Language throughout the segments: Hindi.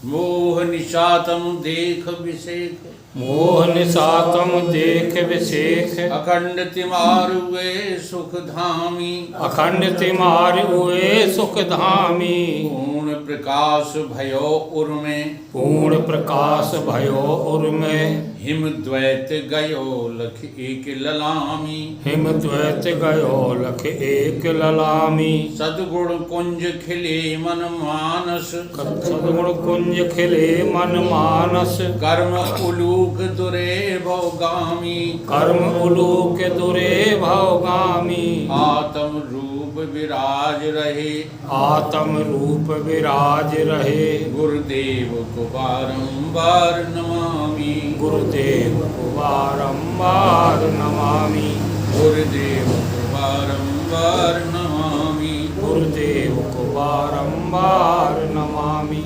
मोह निशातम देख विषेक, मोह निशातम देख विशेख। अखंड तिमार हुए सुख धामी, अखंड तिमार हुए सुख धामी। पूर्ण प्रकाश भयो उर्मे, पूर्ण प्रकाश भयो उर्मे। हिम द्वैत गयो लख एक ललामी, हिम द्वैत गयो लख एक ललामी। सद्गुण कुंज खिले मन मानस, सद्गुण कुंज खिले मन मानस। कर्म उलूक दुरे भोगामी, कर्म उलूक दुरे भवगामी। आत्म रूप विराज रहे, आत्म रूप विराज रहे। गुरुदेव को बारंबार नमामि, गुरुदेव को बारंबार नमामि। गुरुदेव को बारंबार नमामि। गुरुदेव को बारंबार नमामि।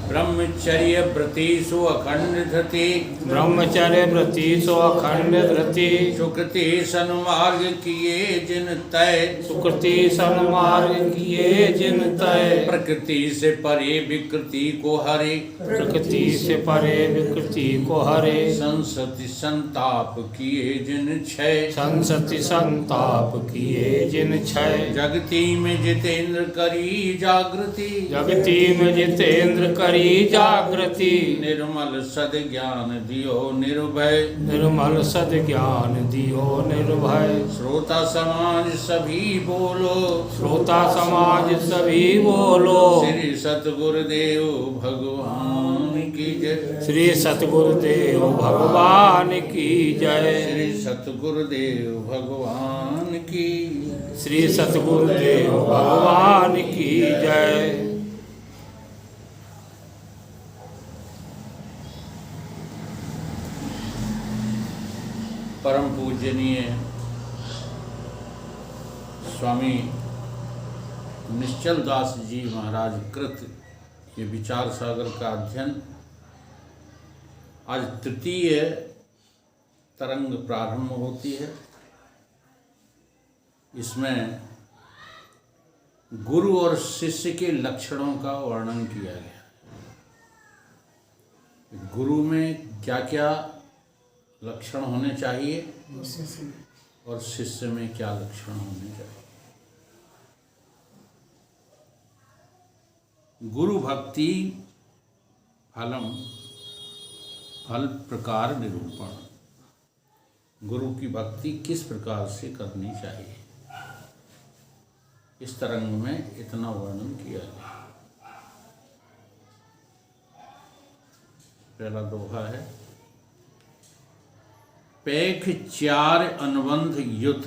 ब्रह्मचर्य व्रतेषु अखंड धृति, ब्रह्मचर्य व्रतेषु अखंड धृति। सुकृति सन्मार्ग किए जिन तय, सुकृति सन्मार्ग किए जिन तय। प्रकृति से परे विकृति को हरे, प्रकृति से परे विकृति को हरे। संसति संताप किए जिन क्षय, संसति संताप किए जिन क्षय। जगती में जितेंद्र करी जागृति, जगती में जितेंद्र करी जागृति। निर्मल सद ज्ञान दियो निर्भय, निर्मल सद ज्ञान दियो निर्भय। श्रोता समाज सभी बोलो, श्रोता समाज सभी बोलो। श्री सतगुरुदेव भगवान की जय, श्री सतगुरुदेव भगवान की जय। श्री सतगुरुदेव भगवान की, श्री सतगुरुदेव भगवान की जय। परम पूजनीय स्वामी निश्चल दास जी महाराज कृत ये विचार सागर का अध्ययन आज तृतीय तरंग प्रारंभ होती है। इसमें गुरु और शिष्य के लक्षणों का वर्णन किया गया। गुरु में क्या क्या लक्षण होने चाहिए और शिष्य में क्या लक्षण होने चाहिए। गुरु भक्ति फलम, फल प्रकार निरूपण। गुरु की भक्ति किस प्रकार से करनी चाहिए, इस तरंग में इतना वर्णन किया गया। पहला दोहा है, पैख चार अनुबंध युत,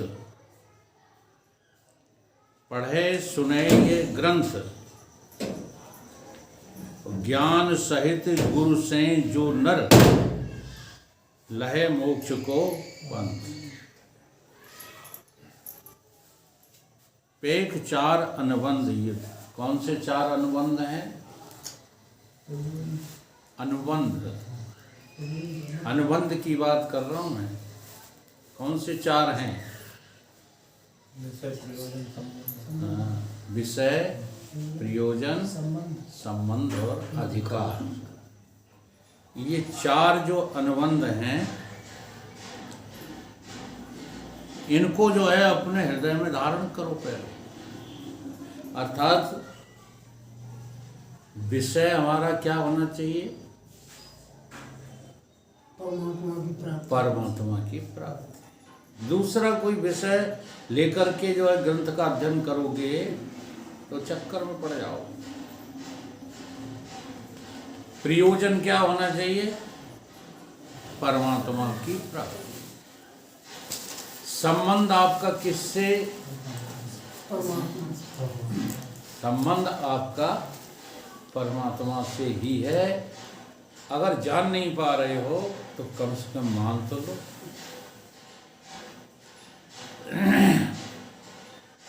पढ़े सुने ये ग्रंथ, ज्ञान सहित गुरु से जो नर, लहे मोक्ष को पंथ। पैख चार अनुबंध युत, कौन से चार अनुबंध हैं? अनुबंध, अनुबंध की बात कर रहा हूं मैं। कौन से चार हैं? विषय, प्रयोजन, संबंध और अधिकार। ये चार जो अनुबंध हैं, इनको जो है अपने हृदय में धारण करो पहले। अर्थात विषय हमारा क्या होना चाहिए? परमात्मा की प्राप्ति। दूसरा कोई विषय लेकर के जो है ग्रंथ का अध्ययन करोगे तो चक्कर में पड़ जाओगे। प्रयोजन क्या होना चाहिए? परमात्मा की प्राप्ति। संबंध आपका किससे? संबंध आपका परमात्मा से ही है। अगर जान नहीं पा रहे हो तो कम से कम मान तो लो।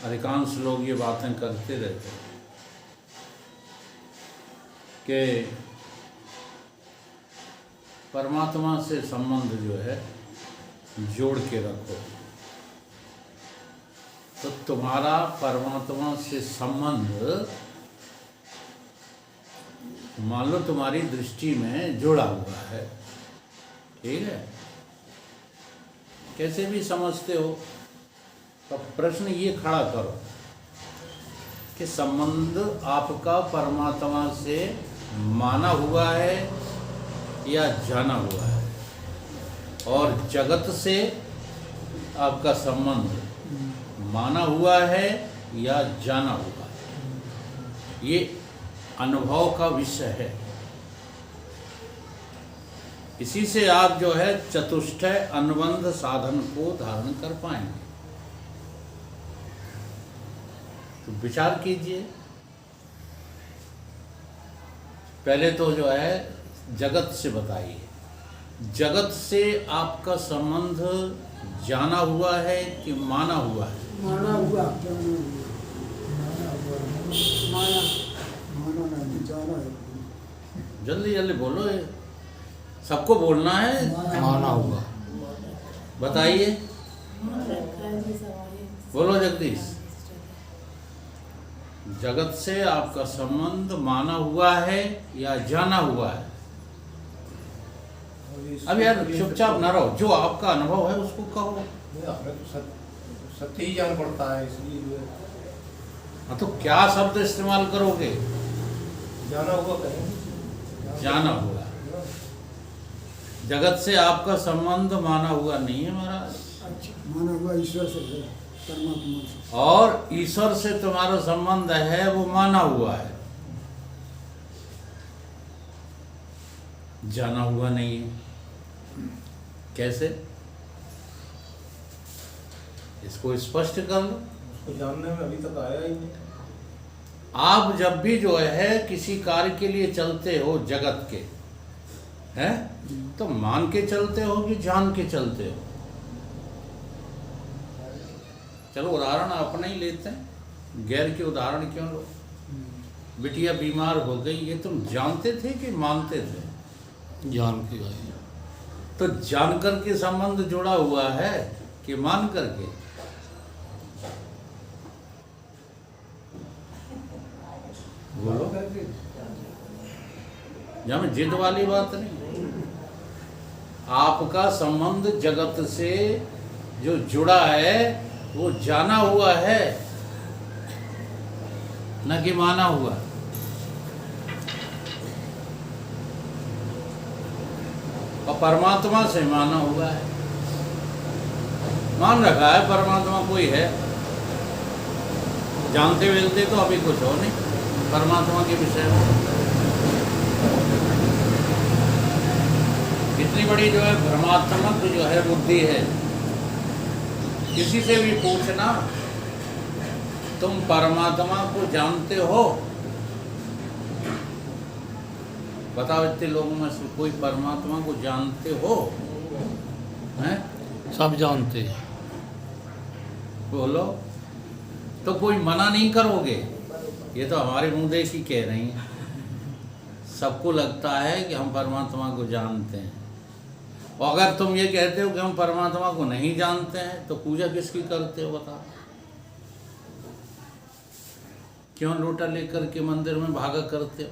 अधिकांश लोग ये बातें करते रहते हैं कि परमात्मा से संबंध जो है जोड़ के रखो, तो तुम्हारा परमात्मा से संबंध मान लो तुम्हारी दृष्टि में जुड़ा हुआ है, ठीक है, कैसे भी समझते हो, तो प्रश्न ये खड़ा करो कि संबंध आपका परमात्मा से माना हुआ है या जाना हुआ है, और जगत से आपका संबंध माना हुआ है या जाना हुआ है। ये अनुभव का विषय है। इसी से आप जो है चतुष्टय अनुबंध साधन को धारण कर पाएंगे। तो विचार कीजिए। पहले तो जो है जगत से बताइए, जगत से आपका संबंध जाना हुआ है कि माना हुआ है? माना हुआ, माना नहीं, जाना है। जल्दी जल्दी बोलो, ये सबको बोलना है। माना हुआ। बताइए, बोलो जगदीश। जगत से आपका संबंध माना हुआ है या जाना हुआ है? अब यार चुपचाप ना रहो, जो आपका अनुभव है उसको कहो। हमें तो सत्य ही जान पड़ता है, इसलिए हाँ, तो क्या शब्द इस्तेमाल करोगे? जाना हुआ कहेंगे। जाना हुआ। जगत से आपका संबंध माना हुआ नहीं है महाराज। माना हुआ ईश्वर से है, परमात्मा से। और ईश्वर से तुम्हारा संबंध है, वो माना हुआ है, जाना हुआ नहीं है। कैसे? इसको स्पष्ट कर लो। उसको जानने में अभी तक आया ही नहीं। आप जब भी जो है किसी कार्य के लिए चलते हो जगत के, हैं, तो मान के चलते हो कि जान के चलते हो? चलो उदाहरण अपना ही लेते हैं, गैर के उदाहरण क्यों लो? बिटिया बीमार हो गई, ये तुम जानते थे कि मानते थे? जान की गई। तो जान करके संबंध जुड़ा हुआ है कि मान करके? बोलो। यहाँ में जिद वाली बात नहीं। आपका संबंध जगत से जो जुड़ा है वो जाना हुआ है, न कि माना हुआ। और परमात्मा से माना हुआ है, मान रखा है परमात्मा कोई है। जानते मिलते तो अभी कुछ हो नहीं परमात्मा के विषय में। इतनी बड़ी जो है भ्रमात्मक जो है बुद्धि है। किसी से भी पूछना, तुम परमात्मा को जानते हो? बताओ, इतने लोगों में से कोई परमात्मा को जानते हो? हैं? सब जानते हैं। बोलो। तो कोई मना नहीं करोगे? ये तो हमारे मुंह देखी कह रही हैं। सबको लगता है कि हम परमात्मा को जानते हैं, और अगर तुम ये कहते हो कि हम परमात्मा को नहीं जानते हैं, तो पूजा किसकी करते हो बताओ? क्यों लोटा लेकर के मंदिर में भागा करते हो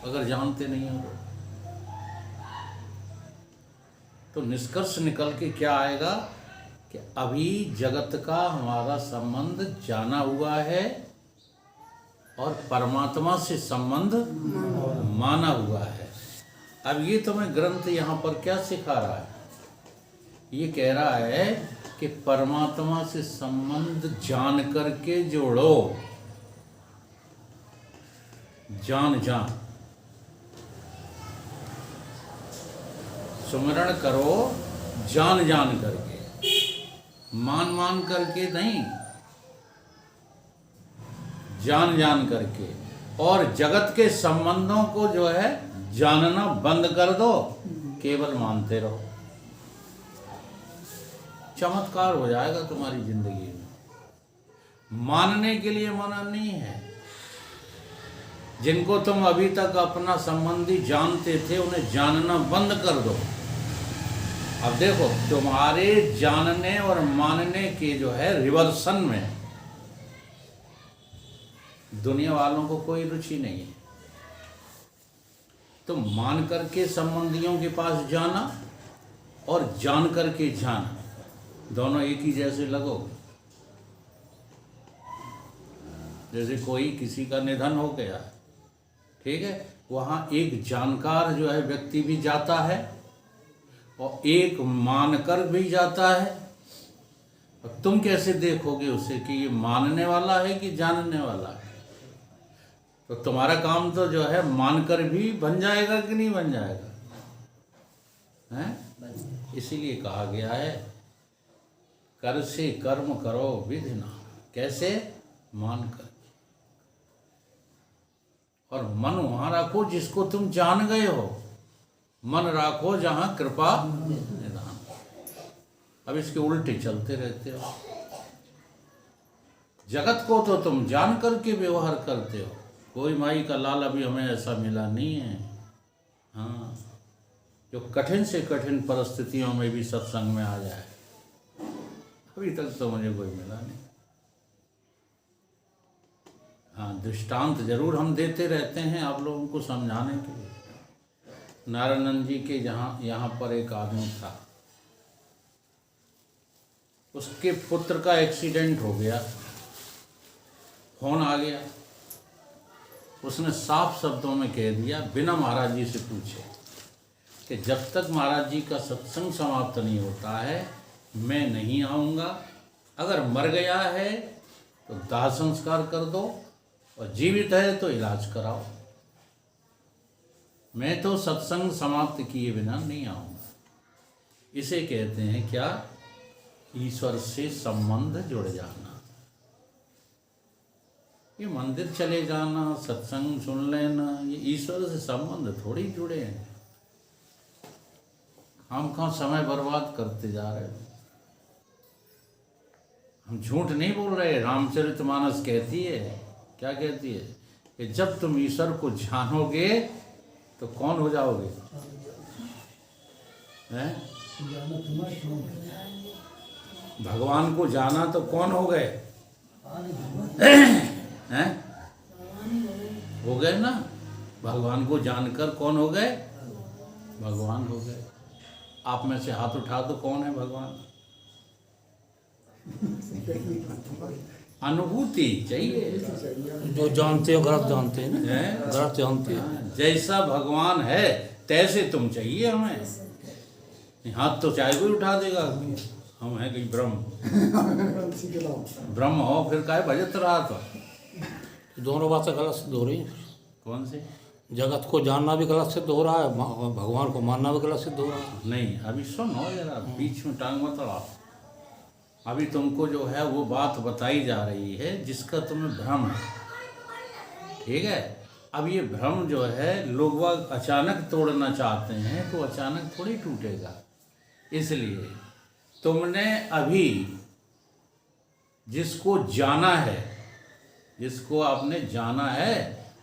अगर जानते नहीं हो? तो निष्कर्ष निकल के क्या आएगा कि अभी जगत का हमारा संबंध जाना हुआ है और परमात्मा से संबंध माना हुआ है। अब ये तुम्हें ग्रंथ यहाँ पर क्या सिखा रहा है? ये कह रहा है कि परमात्मा से संबंध जान करके जोड़ो। जान सुमिरण करो, जान करके, मान करके नहीं, जान करके। और जगत के संबंधों को जो है जानना बंद कर दो, केवल मानते रहो। चमत्कार हो जाएगा तुम्हारी जिंदगी में। मानने के लिए मना नहीं है। जिनको तुम अभी तक अपना संबंधी जानते थे, उन्हें जानना बंद कर दो। अब देखो, तुम्हारे जानने और मानने के जो है रिवर्सन में दुनिया वालों को कोई रुचि नहीं है। तो मान करके संबंधियों के पास जाना और जान करके जाना, दोनों एक ही जैसे लगोगे। जैसे कोई किसी का निधन हो गया, ठीक है, वहाँ एक जानकार जो है व्यक्ति भी जाता है और एक मानकर भी जाता है। और तुम कैसे देखोगे उसे कि ये मानने वाला है कि जानने वाला है? तो तुम्हारा काम तो जो है मानकर भी बन जाएगा कि नहीं बन जाएगा, हैं? इसीलिए कहा गया है कर से कर्म करो विधि ना। कैसे? मानकर। और मन वहां रखो जिसको तुम जान गए हो। मन राखो जहां कृपा निधान। अब इसके उल्टे चलते रहते हो। जगत को तो तुम जान करके व्यवहार करते हो। कोई माई का लाल अभी हमें ऐसा मिला नहीं है, हाँ, जो कठिन से कठिन परिस्थितियों में भी सत्संग में आ जाए। अभी तक तो मुझे कोई मिला नहीं। हाँ, दृष्टांत जरूर हम देते रहते हैं आप लोगों को समझाने के लिए। नारायणनंद जी के यहाँ पर एक आदमी था, उसके पुत्र का एक्सीडेंट हो गया, फोन आ गया। उसने साफ शब्दों में कह दिया बिना महाराज जी से पूछे कि जब तक महाराज जी का सत्संग समाप्त नहीं होता है मैं नहीं आऊँगा। अगर मर गया है तो दाह संस्कार कर दो और जीवित है तो इलाज कराओ। मैं तो सत्संग समाप्त किए बिना नहीं आऊँगा। इसे कहते हैं क्या? ईश्वर से संबंध जुड़ जाना। ये मंदिर चले जाना, सत्संग सुन लेना, ये ईश्वर से संबंध थोड़ी जुड़े हैं। हम कहाँ समय बर्बाद करते जा रहे हैं। हम झूठ नहीं बोल रहे। रामचरितमानस कहती है, क्या कहती है? कि जब तुम ईश्वर को जानोगे तो कौन हो जाओगे? हैं? भगवान को जाना तो कौन हो गए? हैं? हो गए ना। भगवान को जानकर कौन हो गए? भगवान हो गए। आप में से हाथ उठा दो, कौन है भगवान? अनुभूति चाहिए। जो जानते हो गलत जानते हैं ना, गलत जानते हैं। जैसा भगवान है तैसे तुम चाहिए हमें। हाथ तो चाहे कोई उठा देगा, हम हैं कहीं ब्रह्म। ब्रह्म हो फिर काहे भजत रहा था? दोनों बातें गलत सिद्ध हो रही हैं। कौन से? जगत को जानना भी गलत सिद्ध हो रहा है, भगवान को मानना भी गलत सिद्ध हो रहा है। नहीं, अभी सुनो जरा, बीच में टांग मत अड़ाओ। अभी तुमको जो है वो बात बताई जा रही है जिसका तुम्हें भ्रम है, ठीक है? अब ये भ्रम जो है लोग अचानक तोड़ना चाहते हैं तो अचानक थोड़ी टूटेगा। इसलिए तुमने अभी जिसको जाना है, जिसको आपने जाना है,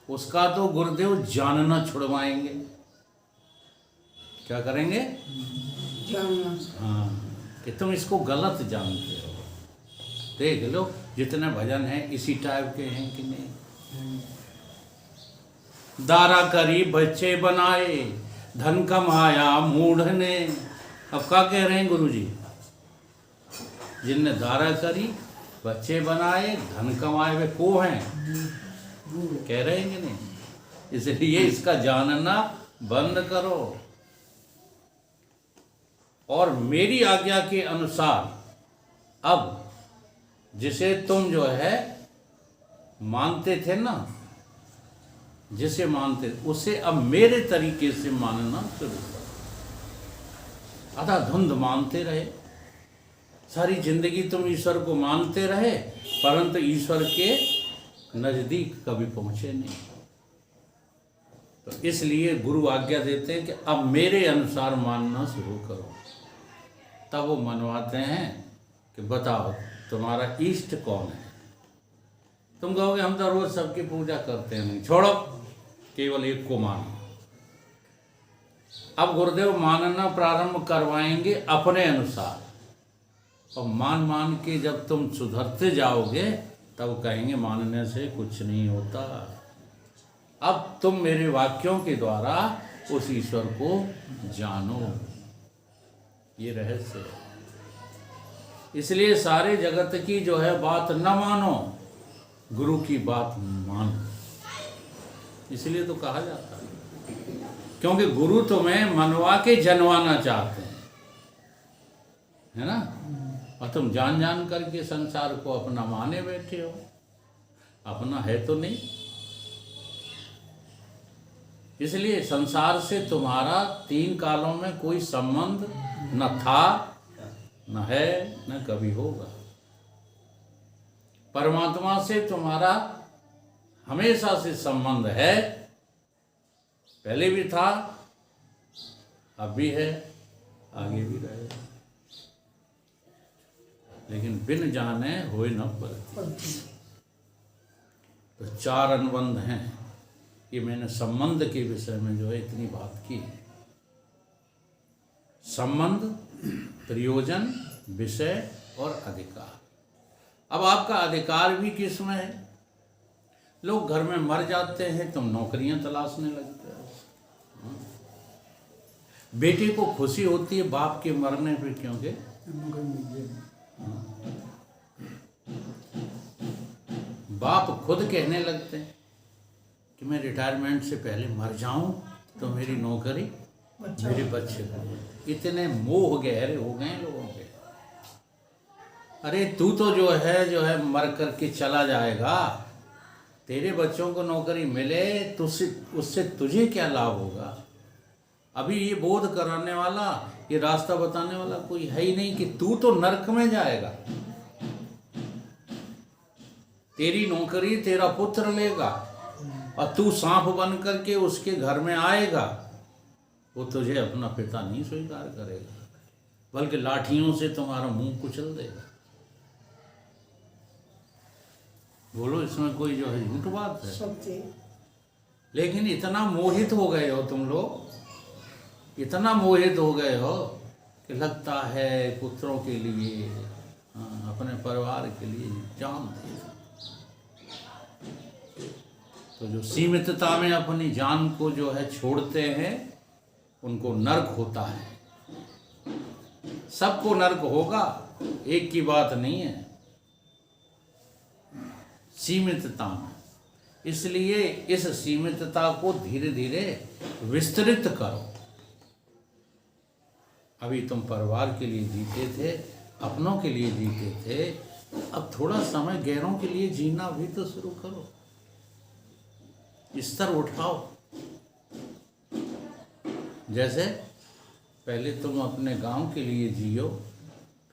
उसका तो गुरुदेव जानना छुड़वाएंगे। क्या करेंगे? जानना। हाँ, कि तुम इसको गलत जानते हो। देख लो जितने भजन हैं इसी टाइप के हैं कि नहीं। दारा करी बच्चे बनाए, धन कमाया मूढ़ ने। अब क्या कह रहे हैं गुरुजी? जिनने दारा करी, बच्चे बनाए, धन कमाए, वे को हैं? कह रहे हैं कि नहीं? इसलिए इसका जानना बंद करो और मेरी आज्ञा के अनुसार अब जिसे तुम जो है मानते थे ना, जिसे मानते उसे अब मेरे तरीके से मानना शुरू करो। आधा धुंध मानते रहे, सारी जिंदगी तुम ईश्वर को मानते रहे परंतु ईश्वर के नजदीक कभी पहुंचे नहीं। तो इसलिए गुरु आज्ञा देते हैं कि अब मेरे अनुसार मानना शुरू करो। तब वो मनवाते हैं कि बताओ तुम्हारा इष्ट कौन है? तुम कहोगे हम तो रोज सबकी पूजा करते हैं। नहीं, छोड़ो, केवल एक को मानो। अब गुरुदेव मानना प्रारंभ करवाएंगे अपने अनुसार, और मान के जब तुम सुधरते जाओगे तब कहेंगे मानने से कुछ नहीं होता। अब तुम मेरे वाक्यों के द्वारा उस ईश्वर को जानो। ये रहस्य है। इसलिए सारे जगत की जो है बात न मानो, गुरु की बात मानो। इसलिए तो कहा जाता है, क्योंकि गुरु तुम्हें मनवा के जनवाना चाहते हैं, है ना। और तुम जान जान करके संसार को अपना माने बैठे हो, अपना है तो नहीं। इसलिए संसार से तुम्हारा 3 कालों में कोई संबंध न था, न है, न कभी होगा। परमात्मा से तुम्हारा हमेशा से संबंध है, पहले भी था, अब भी है, आगे भी रहेगा। लेकिन बिन जाने होए न परती। तो 4 अनुबंध हैं। ये मैंने संबंध के विषय में जो है इतनी बात की। संबंध, प्रयोजन, विषय और अधिकार। अब आपका अधिकार भी किसमें है? लोग घर में मर जाते हैं, तुम नौकरियां तलाशने लगते हो। बेटे को खुशी होती है बाप के मरने पे, क्योंकि बाप खुद कहने लगते हैं कि मैं रिटायरमेंट से पहले मर जाऊं तो मेरी नौकरी मेरे बच्चे को। इतने मोह गहरे हो गए लोगों के। अरे तू तो जो है मर करके चला जाएगा, तेरे बच्चों को नौकरी मिले तो उससे तुझे क्या लाभ होगा? अभी ये बोध कराने वाला, ये रास्ता बताने वाला कोई है ही नहीं कि तू तो नरक में जाएगा। तेरी नौकरी तेरा पुत्र लेगा और तू सांप बन करके उसके घर में आएगा। वो तुझे अपना पिता नहीं स्वीकार करेगा, बल्कि लाठियों से तुम्हारा मुंह कुचल देगा। बोलो, इसमें कोई जो है झूठ बात है? सत्य। लेकिन इतना मोहित हो गए हो तुम लोग, इतना मोहित हो गए हो कि लगता है पुत्रों के लिए, अपने परिवार के लिए जान दे। तो जो सीमितता में अपनी जान को जो है छोड़ते हैं, उनको नर्क होता है। सबको नर्क होगा, एक की बात नहीं है। सीमितता में, इसलिए इस सीमितता को धीरे धीरे विस्तृत करो। अभी तुम परिवार के लिए जीते थे, अपनों के लिए जीते थे, अब थोड़ा समय गैरों के लिए जीना भी तो शुरू करो। स्तर उठाओ। जैसे पहले तुम अपने गांव के लिए जियो,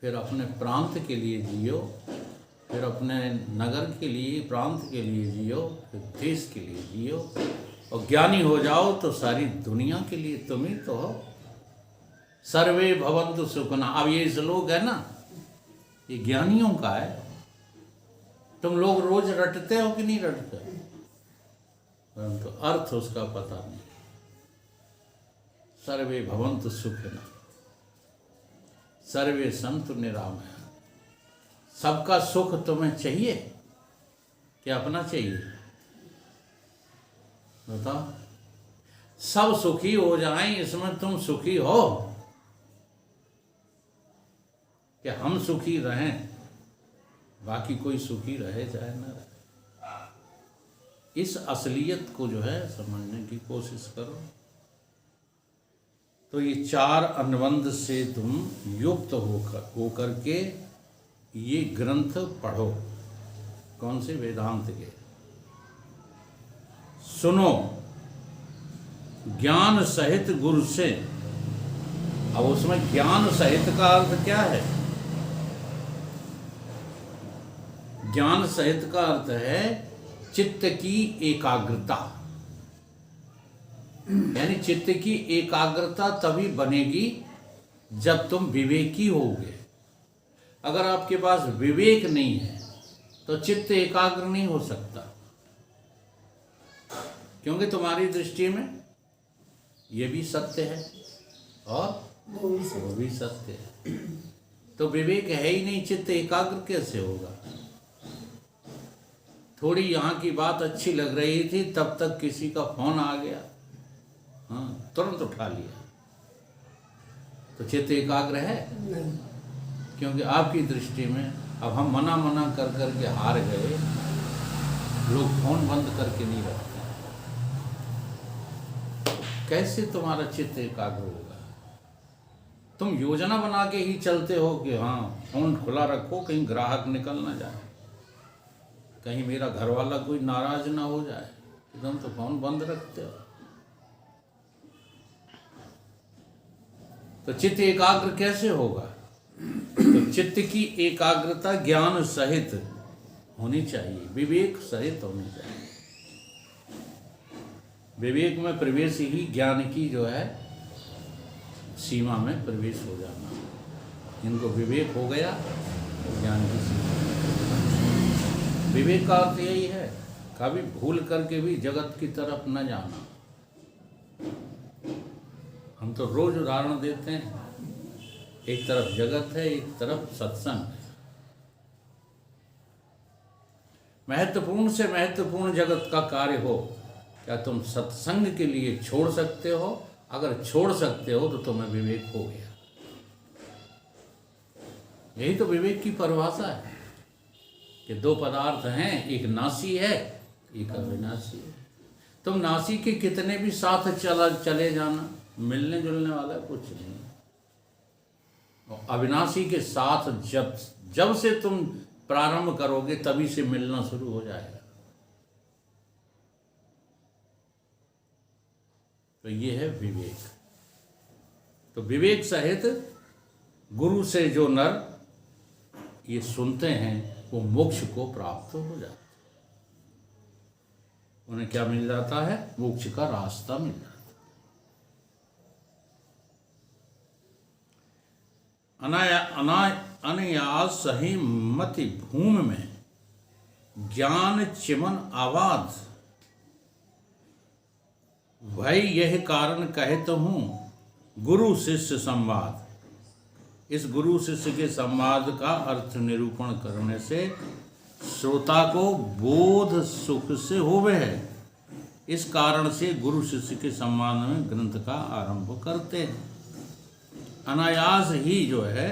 फिर अपने प्रांत के लिए जियो, फिर अपने नगर के लिए, प्रांत के लिए जियो, फिर देश के लिए जियो, और ज्ञानी हो जाओ तो सारी दुनिया के लिए तुम ही तो हो। सर्वे भवन्तु सुखिनः। अब ये श्लोक है ना, ये ज्ञानियों का है। तुम लोग रोज रटते हो कि नहीं रटते? परंतु अर्थ उसका पता नहीं। सर्वे भवन्तु सुखिनः, सर्वे सन्तु निरामयाः। सबका सुख तुम्हें चाहिए कि अपना चाहिए? बताओ। सब सुखी हो जाएं, इसमें तुम सुखी हो? कि हम सुखी रहें, बाकी कोई सुखी रहे चाहे न रहे। इस असलियत को जो है समझने की कोशिश करो। तो ये 4 अनुबंध से तुम युक्त होकर के ये ग्रंथ पढ़ो। कौन से? वेदांत के। सुनो ज्ञान सहित गुरु से। अब उसमें ज्ञान सहित का अर्थ क्या है? ज्ञान सहित का अर्थ है चित्त की एकाग्रता। यानी चित्त की एकाग्रता तभी बनेगी जब तुम विवेकी होगे। अगर आपके पास विवेक नहीं है तो चित्त एकाग्र नहीं हो सकता, क्योंकि तुम्हारी दृष्टि में ये भी सत्य है और वो भी सत्य है। तो विवेक है ही नहीं, चित्त एकाग्र कैसे होगा? थोड़ी यहाँ की बात अच्छी लग रही थी, तब तक किसी का फोन आ गया, हाँ, तुरंत उठा लिया, तो चित्त एकाग्र है? नहीं। क्योंकि आपकी दृष्टि में अब हम मना मना कर कर के हार गए। लोग फोन बंद करके नहीं रखते। कैसे तुम्हारा चित्त एकाग्र होगा? तुम योजना बना के ही चलते हो कि हाँ फोन खुला रखो, कहीं ग्राहक निकल ना जाए, कहीं मेरा घर वाला कोई नाराज ना हो जाए, तुम तो फोन बंद रखते हो। तो चित्त एकाग्र कैसे होगा? तो चित्त की एकाग्रता ज्ञान सहित होनी चाहिए, विवेक सहित होनी चाहिए। विवेक में प्रवेश ही ज्ञान की जो है सीमा में प्रवेश हो जाना। इनको विवेक हो गया तो ज्ञान की सीमा में। विवेक का अर्थ यही है, कभी भूल करके भी जगत की तरफ न जाना। हम तो रोज उदाहरण देते हैं, एक तरफ जगत है, एक तरफ सत्संग है। महत्वपूर्ण से महत्वपूर्ण जगत का कार्य हो, क्या तुम सत्संग के लिए छोड़ सकते हो? अगर छोड़ सकते हो तो तुम्हें विवेक हो गया। यही तो विवेक की परिभाषा है कि दो पदार्थ हैं, एक नासी है, एक अविनाशी है। तुम नासी के कितने भी साथ चले जाना, मिलने जुलने वाला कुछ नहीं। और अविनाशी के साथ जब से तुम प्रारंभ करोगे तभी से मिलना शुरू हो जाएगा। तो ये है विवेक। तो विवेक सहित गुरु से जो नर ये सुनते हैं वो मोक्ष को प्राप्त हो जाते हैं। उन्हें क्या मिल जाता है? मोक्ष का रास्ता मिल जाता है। अनायास सही मति भूमि में ज्ञान चिमन आवाज, भाई यह कारण कहत हूँ गुरु शिष्य संवाद। इस गुरु शिष्य के संवाद का अर्थ निरूपण करने से श्रोता को बोध सुख से होवे है। इस कारण से गुरु शिष्य के संवाद में ग्रंथ का आरंभ करते हैं। अनायास ही जो है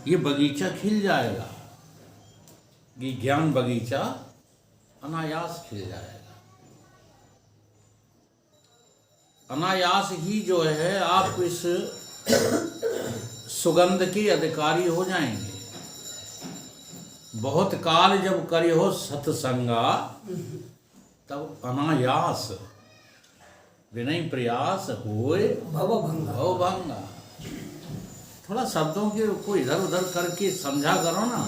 ये बगीचा खिल जाएगा, ये ज्ञान बगीचा अनायास खिल जाएगा। अनायास ही जो है आप इस सुगंध के अधिकारी हो जाएंगे। बहुत काल जब करे हो सत्संगा, तब अनायास विनय प्रयास होए भवभंगा। थोड़ा शब्दों के को इधर उधर करके समझा करो ना।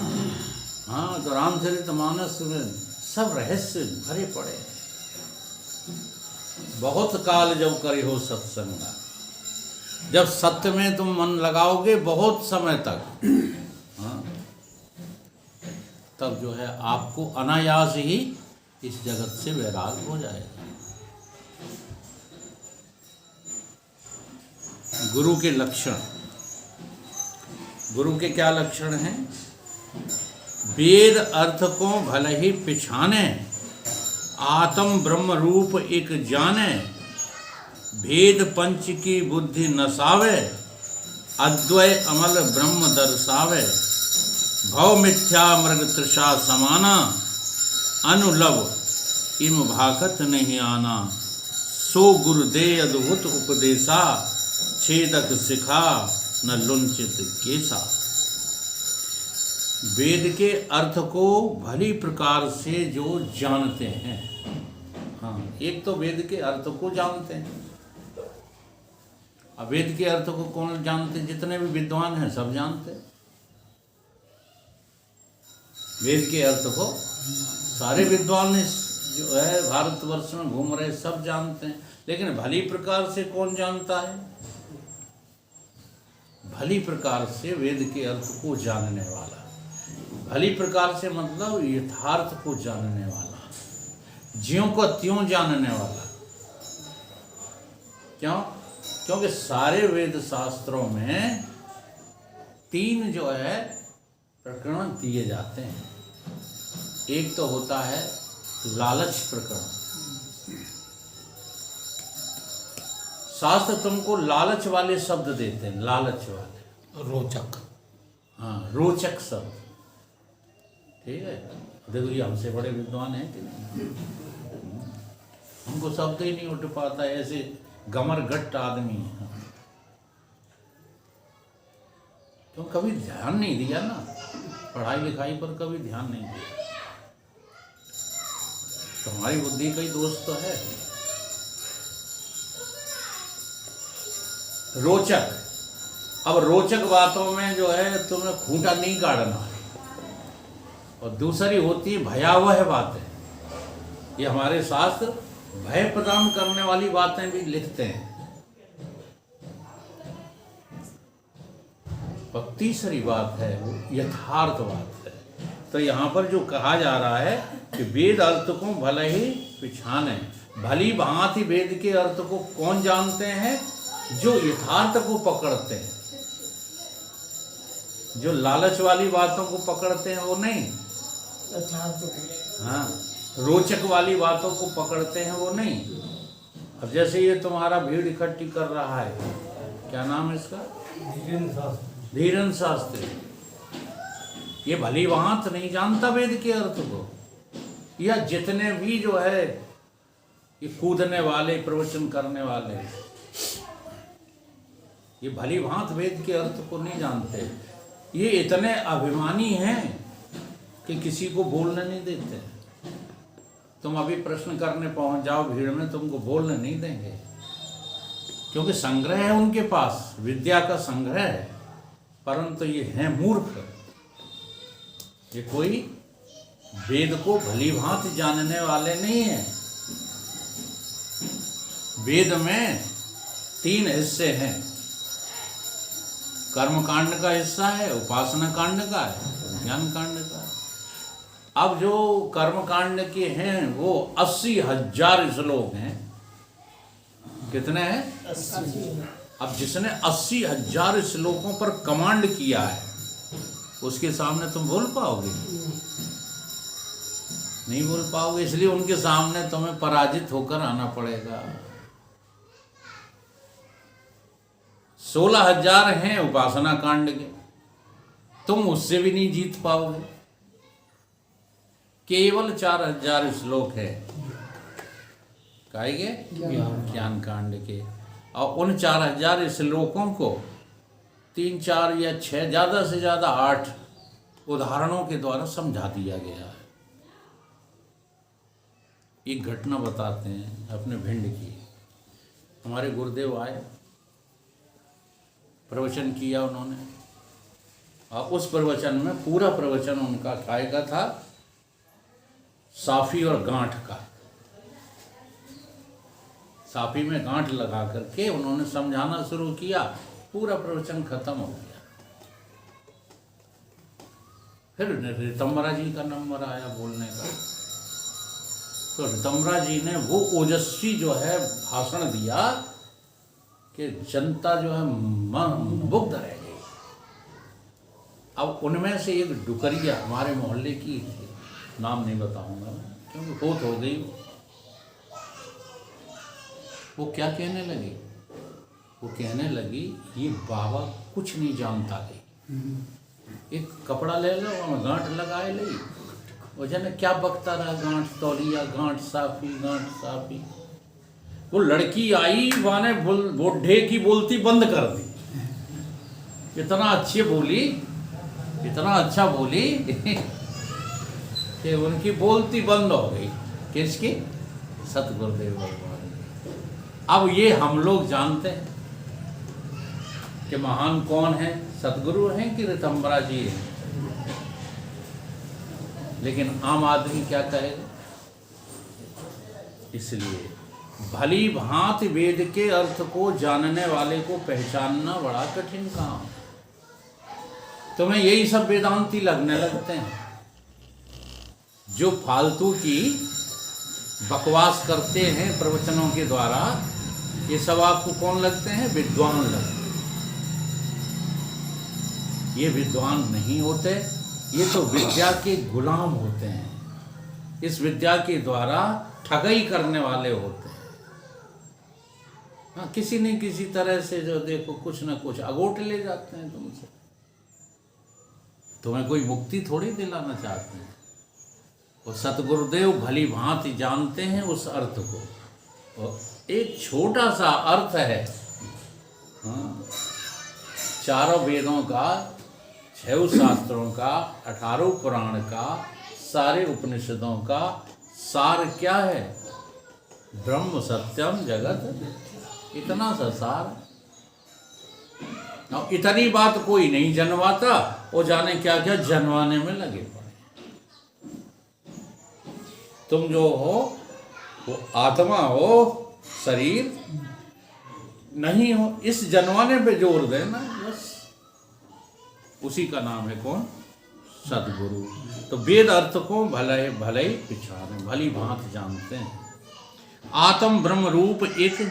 हाँ, तो रामचरितमानस में सब रहस्य भरे पड़े। बहुत काल जब करे हो सत्संगा, जब सत्य में तुम मन लगाओगे बहुत समय तक, हाँ, तब जो है आपको अनायास ही इस जगत से वैराग हो जाएगा। गुरु के लक्षण, गुरु के क्या लक्षण हैं? वेद अर्थ को भले ही पिछाने, आत्म ब्रह्म रूप एक जाने, भेद पंच की बुद्धि नसावे, अद्वय अमल ब्रह्म दर्शावे, भव मिथ्या मृग तृषा समाना, अनुलव इम भाखत नहीं आना, सो गुरुदे अद्भुत उपदेशा, छेदक सिखा न लुंचित केसा। वेद के अर्थ को भली प्रकार से जो जानते हैं, हाँ, एक तो वेद के अर्थ को जानते हैं। अब वेद के अर्थ को कौन जानते हैं? जितने भी विद्वान हैं सब जानते हैं वेद के अर्थ को। सारे विद्वान जो है भारतवर्ष में घूम रहे सब जानते हैं, लेकिन भली प्रकार से कौन जानता है? भली प्रकार से वेद के अर्थ को जानने वाला। भली प्रकार से मतलब यथार्थ को जानने वाला, ज्यों को त्यों जानने वाला। क्यों? क्योंकि सारे वेद शास्त्रों में 3 जो है प्रकरण दिए जाते हैं। एक तो होता है लालच प्रकरण, शास्त्र तुमको लालच वाले शब्द देते हैं, लालच वाले, रोचक। हाँ, रोचक शब्द। ठीक है, देखो ये हमसे बड़े विद्वान हैं कि नहीं, उनको शब्द ही नहीं उठ पाता, ऐसे गमरगट्ट आदमी है। तुम कभी ध्यान नहीं दिया ना, पढ़ाई लिखाई पर कभी ध्यान नहीं दिया, तुम्हारी बुद्धि का ही दोष तो है। रोचक, अब रोचक बातों में जो है तुम्हें खूंटा नहीं काटना है। और दूसरी होती है भयावह बातें। ये हमारे शास्त्र भय प्रदान करने वाली बातें भी लिखते हैं। और तीसरी बात है वो यथार्थ बात है। तो यहाँ पर जो कहा जा रहा है कि वेद अर्थ को भले ही पिछाने, भली भांति वेद के अर्थ को कौन जानते हैं? जो यथार्थ को पकड़ते हैं। जो लालच वाली बातों को पकड़ते हैं वो नहीं, हाँ, रोचक वाली बातों को पकड़ते हैं वो नहीं। अब जैसे ये तुम्हारा भीड़ इकट्ठी कर रहा है, क्या नाम है इसका? धीरेन्द्र शास्त्री। ये भली भांत नहीं जानता वेद के अर्थ को। या जितने भी जो है ये कूदने वाले, प्रवचन करने वाले, ये भली भांत वेद के अर्थ को नहीं जानते। ये इतने अभिमानी हैं कि किसी को बोलने नहीं देते। तुम अभी प्रश्न करने पहुंच जाओ भीड़ में, तुमको बोलने नहीं देंगे, क्योंकि संग्रह है उनके पास, विद्या का संग्रह है, परंतु ये हैं मूर्ख। ये कोई वेद को भली भांति जानने वाले नहीं हैं। वेद में 3 हिस्से हैं, कर्म कांड का हिस्सा है, उपासना कांड का है, ज्ञान कांड का है। अब जो कर्म कांड के हैं वो 80,000 श्लोक हैं। कितने हैं? 80। अब जिसने 80,000 श्लोकों पर कमांड किया है, उसके सामने तुम बोल पाओगे? नहीं बोल पाओगे। इसलिए उनके सामने तुम्हें पराजित होकर आना पड़ेगा। 16,000 हैं उपासना कांड के, तुम उससे भी नहीं जीत पाओगे। केवल 4,000 श्लोक है काहे ज्ञान कांड के। और उन 4,000 श्लोकों को 3, 4 या 6, ज़्यादा से ज़्यादा 8 उदाहरणों के द्वारा समझा दिया गया है। एक घटना बताते हैं अपने भिंड की। हमारे गुरुदेव आए, प्रवचन किया उन्होंने, और उस प्रवचन में पूरा प्रवचन उनका काय का था, साफी और गांठ का। साफी में गांठ लगा करके उन्होंने समझाना शुरू किया, पूरा प्रवचन खत्म हो गया। फिर ऋतंबरा जी का नंबर आया बोलने का, तो ऋतंबरा जी ने वो ओजस्वी जो है भाषण दिया कि जनता जो है मुग्ध रह गई। अब उनमें से एक डुकरिया हमारे मोहल्ले की थी, नाम नहीं बताऊंगा क्योंकि बहुत हो गई। वो क्या कहने लगी? वो कहने लगी ये बाबा कुछ नहीं जानता है। एक कपड़ा ले लो, वहाँ गांठ लगाए ली, वो जाने क्या बकता रहा, गांठ तौलिया, गांठ साफी। वो लड़की आई, वाने बुढ़े की बोलती बंद कर दी। इतना अच्छा बोली कि उनकी बोलती बंद हो गई। किसकी? सतगुरुदेव भगवान। अब ये हम लोग जानते हैं कि महान कौन है, सतगुरु हैं कि ऋतंबरा जी हैं, लेकिन आम आदमी क्या कहेगा? इसलिए भली भांति वेद के अर्थ को जानने वाले को पहचानना बड़ा कठिन काम। तुम्हें यही सब वेदांती लगने लगते हैं, जो फालतू की बकवास करते हैं प्रवचनों के द्वारा। ये सब आपको कौन लगते हैं? विद्वान लगते हैं। ये विद्वान नहीं होते, ये तो विद्या के गुलाम होते हैं। इस विद्या के द्वारा ठगाई करने वाले होते हैं। हाँ, किसी न किसी तरह से जो देखो कुछ ना कुछ अगोट ले जाते हैं तुमसे। तुम्हें कोई मुक्ति थोड़ी दिलाना चाहते हैं। और सतगुरुदेव भली भांति जानते हैं उस अर्थ को। और एक छोटा सा अर्थ है, हाँ, चारों वेदों का, 6 शास्त्रों का, 18 पुराण का, सारे उपनिषदों का सार क्या है? ब्रह्म सत्यम जगत, इतना सा सार। अब इतनी बात कोई नहीं जनवाता, और जाने क्या क्या जनवाने में लगे पड़े। तुम जो हो वो आत्मा हो, शरीर नहीं हो, इस जनवाने पे जोर देना बस। उसी का नाम है कौन? सद्गुरु। तो वेद अर्थ को भले भले पिछाने भली भांति जानते हैं। आत्म ब्रह्म रूप एक